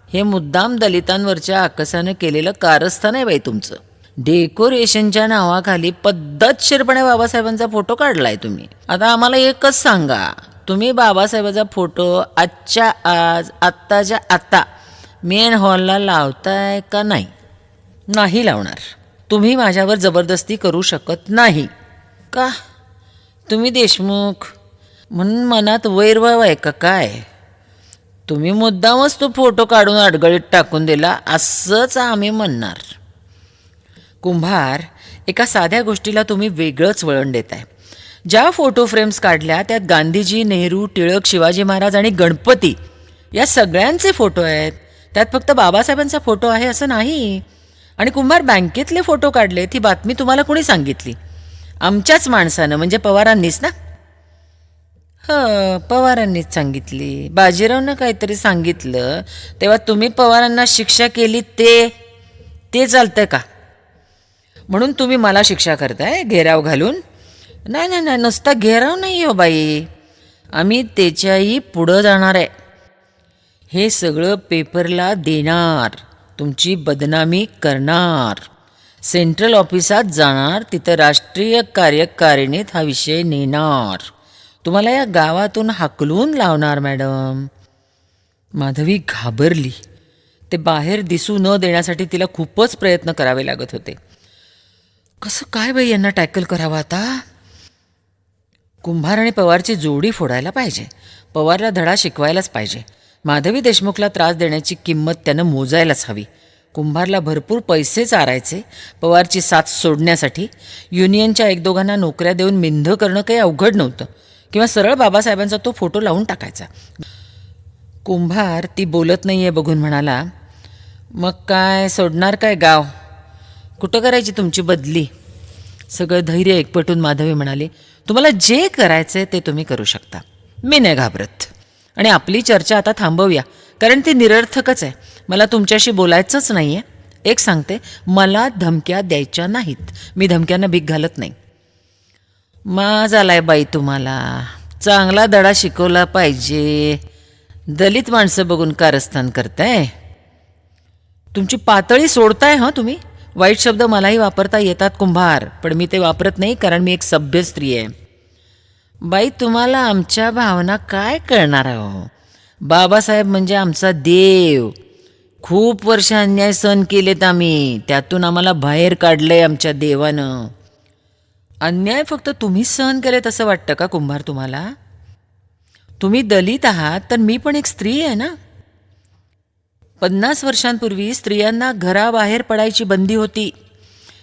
हे मुद्दाम दलितांवरच्या आकसानं केलेलं कारस्थान आहे बाई तुमचं. डेकोरेशनच्या नावाखाली पद्धतशीरपणे बाबासाहेबांचा फोटो काढलाय तुम्ही. आता आम्हाला एकच सांगा, तुम्ही बाबासाहेबांचा फोटो आजच्या आज, आत्ताच्या आत्ता मेन हॉलला लावताय का नाही? नाही लावणार. तुम्ही माझ्यावर जबरदस्ती करू शकत नाही. का? तुम्ही देशमुख म्हणून मनात वैरभाव आहे का काय? तुम्ही मुद्दामच तो फोटो काढून अडगळीत टाकून दिला असंच आम्ही म्हणणार. कुंभार, एका साध्या गोष्टीला तुम्ही वेगळंच वळण देताय. ज्या फोटो फ्रेम्स काढल्या त्यात गांधीजी, नेहरू, टिळक, शिवाजी महाराज आणि गणपती या सगळ्यांचे फोटो आहेत. त्यात फक्त बाबासाहेबांचा फोटो आहे असं नाही. आणि कुंभार, बँकेतले फोटो काढले ती बातमी तुम्हाला कोणी सांगितली? आमच्याच माणसानं, म्हणजे पवारांनीच ना? पवारांनीच सांगितली. बाजीरावनं काहीतरी सांगितलं तेव्हा तुम्ही पवारांना शिक्षा केली ते चालतंय का? म्हणून तुम्ही मला शिक्षा करताय घेराव घालून? नाही, नुसता घेराव नाही हो बाई, आम्ही त्याच्याही पुढं जाणार आहे. हे सगळं पेपरला देणार, तुमची बदनामी करणार, सेंट्रल ऑफिसात जाणार, तिथं राष्ट्रीय कार्यकारिणीत हा विषय नेणार, तुम्हाला या गावातून हाकलून लावणार मॅडम. माधवी घाबरली. ते बाहेर दिसू न देण्यासाठी तिला खूपच प्रयत्न करावे लागत होते. कसं काय बाई यांना टॅकल करावं आता? कुंभार आणि पवारची जोडी फोडायला पाहिजे. पवारला धडा शिकवायलाच पाहिजे. माधवी देशमुखला त्रास देण्याची किंमत त्यानं मोजायलाच हवी. कुंभारला भरपूर पैसे चारायचे पवारची साथ सोडण्यासाठी. युनियनच्या 1-2 नोकऱ्या देऊन मिंध करणं काही अवघड नव्हतं, किंवा सरळ बाबासाहेबांचा तो फोटो लावून टाकायचा. कुंभार ती बोलत नाही आहे बघून म्हणाला, मग काय सोडणार काय गाव? कुठं करायची तुमची बदली? सगळं धैर्य एकपटून माधवी म्हणाली, तुम्हाला जे करायचं ते तुम्ही करू शकता, मी नाही घाबरत. आणि आपली चर्चा आता थांबवूया, कारण ती निरर्थकच आहे. मला तुमच्याशी बोलायचंच नाही आहे. एक सांगते, मला धमक्या द्यायच्या नाहीत. मी धमक्यांना भीक घालत नाही. माज आलाय बाई तुम्हाला, चांगला धडा शिकवला पाहिजे. दलित माणसं बघून कारस्थान करताय. तुमची पातळी सोडताय. तुम्ही वाईट शब्द मलाही वापरता येतात कुंभार, पण मी ते वापरत नाही कारण मी एक सभ्य स्त्री आहे. बाई, तुम्हाला आमच्या भावना काय कळणार हो? बाबासाहेब म्हणजे आमचा देव. खूप वर्ष अन्याय सहन केलेत आम्ही, त्यातून आम्हाला बाहेर काढलंय आमच्या देवानं. अन्याय फक्त तुम्हीच सहन केलेत असं वाटतं का कुंभार तुम्हाला? तुम्ही दलित आहात तर मी पण एक स्त्री आहे ना. 50 वर्षांपूर्वी स्त्रियांना घराबाहेर पडायची बंदी होती.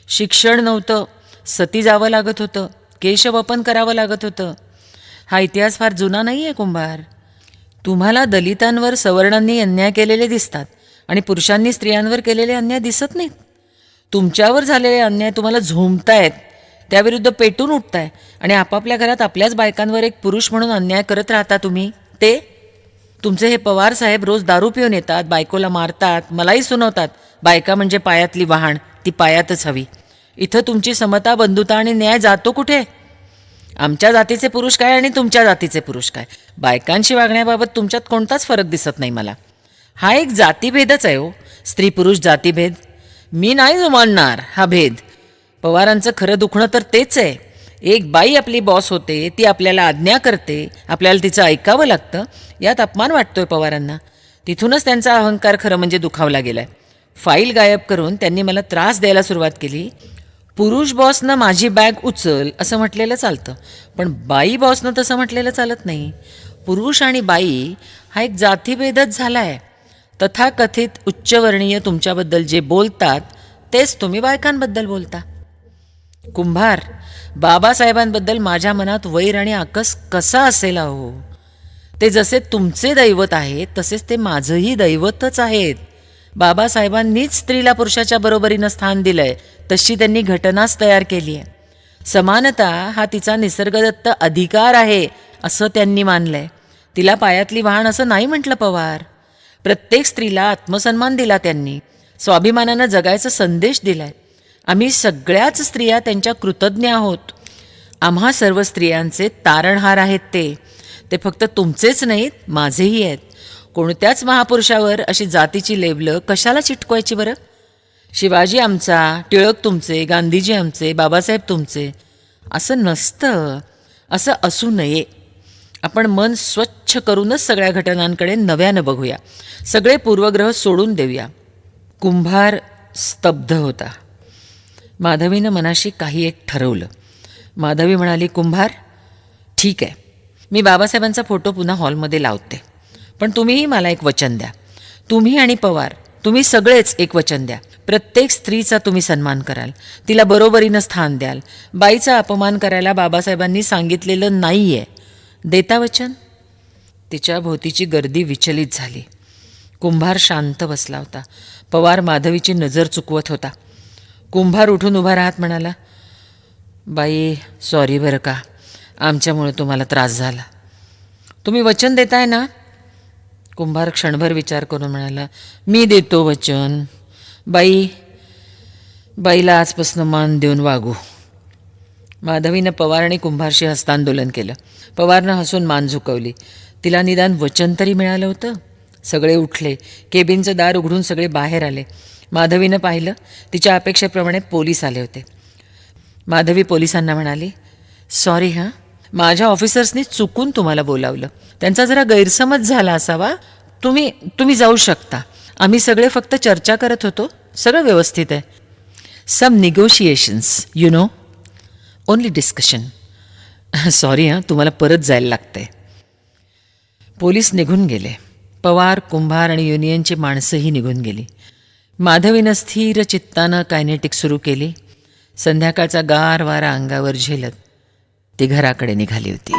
शिक्षण नव्हतं, सती जावं लागत होतं, केशवपन करावं लागत होतं. हा इतिहास फार जुना नाही आहे कुंभार. तुम्हाला दलितांवर सवर्णांनी अन्याय केलेले दिसतात आणि पुरुषांनी स्त्रियांवर केलेले अन्याय दिसत नाहीत. तुमच्यावर झालेले अन्याय तुम्हाला झोंबतायत, त्याविरुद्ध पेटून उठताय आणि आपापल्या घरात आपल्याच बायकांवर एक पुरुष म्हणून अन्याय करत राहता तुम्ही. ते तुमचे हे पवार साहेब रोज दारू पिऊन येतात, बायकोला मारतात, मलाही सुनवतात बायका म्हणजे पायातली वहाण, ती पायातच हवी. इथं तुमची समता, बंधुता आणि न्याय जातो कुठे? आमच्या जातीचे पुरुष काय आणि तुमच्या जातीचे पुरुष काय, बायकांशी वागण्याबाबत तुमच्यात कोणताच फरक दिसत नाही मला. हा एक जातीभेदच आहे हो, स्त्री पुरुष जातीभेद. मी नाही जुमानणार हा भेद. पवारांचं खरं दुखणं तर तेच आहे. एक बाई आपली बॉस होते, ती आपल्याला आज्ञा करते, आपल्याला तिचं ऐकावं लागतं, यात अपमान वाटतोय पवारांना. तिथूनच त्यांचा अहंकार खरं म्हणजे दुखावला गेलाय. फाईल गायब करून त्यांनी मला त्रास द्यायला सुरुवात केली. पुरुष बॉसनं माझी बॅग उचल असं म्हटलेलं चालतं, पण बाई बॉसनं तसं म्हटलेलं चालत नाही. पुरुष आणि बाई हा एक जातीभेदच झाला आहे. तथाकथित उच्चवर्णीय तुमच्याबद्दल जे बोलतात तेच तुम्ही बायकांबद्दल बोलता. कुंभार, बाबासाहेबांबद्दल माझ्या मनात वैर आणि आकस कसा असेल हो? ते जसे तुमचे दैवत आहेत तसेच ते माझंही दैवतच आहेत. बाबासाहेबांनीच स्त्रीला पुरुषाच्या बरोबरीनं स्थान दिलंय, तशी त्यांनी घटनाच तयार केली आहे. समानता हा तिचा निसर्गदत्त अधिकार आहे असं त्यांनी मानलंय. तिला पायातली वहाण असं नाही म्हटलं पवार. प्रत्येक स्त्रीला आत्मसन्मान दिला त्यांनी, स्वाभिमानानं जगायचा संदेश दिलाय. आम्ही सगळ्याच स्त्रिया त्यांच्या कृतज्ञ आहोत. आम्हा सर्व स्त्रियांचे तारणहार आहेत ते फक्त तुमचेच नाहीत, माझेही आहेत. कोणत्याच महापुरुषावर अशी जातीची लेबलं कशाला चिटकवायची बरं? शिवाजी आमचा, टिळक तुमचे, गांधीजी आमचे, बाबासाहेब तुमचे असं नसतं. असं असू नये. आपण मन स्वच्छ करूनच सगळ्या घटनांकडे नव्यानं बघूया, सगळे पूर्वग्रह सोडून देऊया. कुंभार स्तब्ध होता. माधवीनं मनाशी काही एक ठरवलं. माधवी म्हणाली, कुंभार, ठीक आहे, मी बाबासाहेबांचा फोटो पुन्हा हॉलमध्ये लावते, पण तुम्हीही मला एक वचन द्या. तुम्ही आणि पवार, तुम्ही सगळेच एक वचन द्या. प्रत्येक स्त्रीचा तुम्ही सन्मान कराल, तिला बरोबरीनं स्थान द्याल. बाईचा अपमान करायला बाबासाहेबांनी सांगितलेलं नाही आहे. देता वचन? तिच्या भोवतीची गर्दी विचलित झाली. कुंभार शांत बसला होता. पवार माधवीची नजर चुकवत होता. कुंभार उठून उभा राहत म्हणाला, बाई, सॉरी बरं का, आमच्यामुळे तुम्हाला त्रास झाला. तुम्ही वचन देताय ना? कुंभार क्षणभर विचार करून म्हणाला, मी देतो वचन. बाईला आजपासून मान देऊन वागू. माधवीनं पवार आणि कुंभारशी हस्तांदोलन केलं. पवारनं हसून मान झुकवली. तिला निदान वचन तरी मिळालं होतं. सगळे उठले. केबिनचं दार उघडून सगळे बाहेर आले. माधवीनं पाहिलं, तिच्या अपेक्षेप्रमाणे पोलीस आले होते. माधवी पोलिसांना म्हणाली, सॉरी हां, माझ्या ऑफिसर्सनी चुकून तुम्हाला बोलावलं. त्यांचा जरा गैरसमज झाला असावा. तुम्ही जाऊ शकता. आम्ही सगळे फक्त चर्चा करत होतो. सगळं व्यवस्थित आहे. Some negotiations, you know, only discussion. Sorry हां, तुम्हाला परत जायला लागतंय. पोलीस निघून गेले. पवार, कुंभार आणि युनियनची माणसंही निघून गेली. माधवीनं स्थिर चित्तानं कायनेटिक सुरू केली. संध्याकाळचा गार वारा अंगावर झेलत ती घराकडे निघाली होती.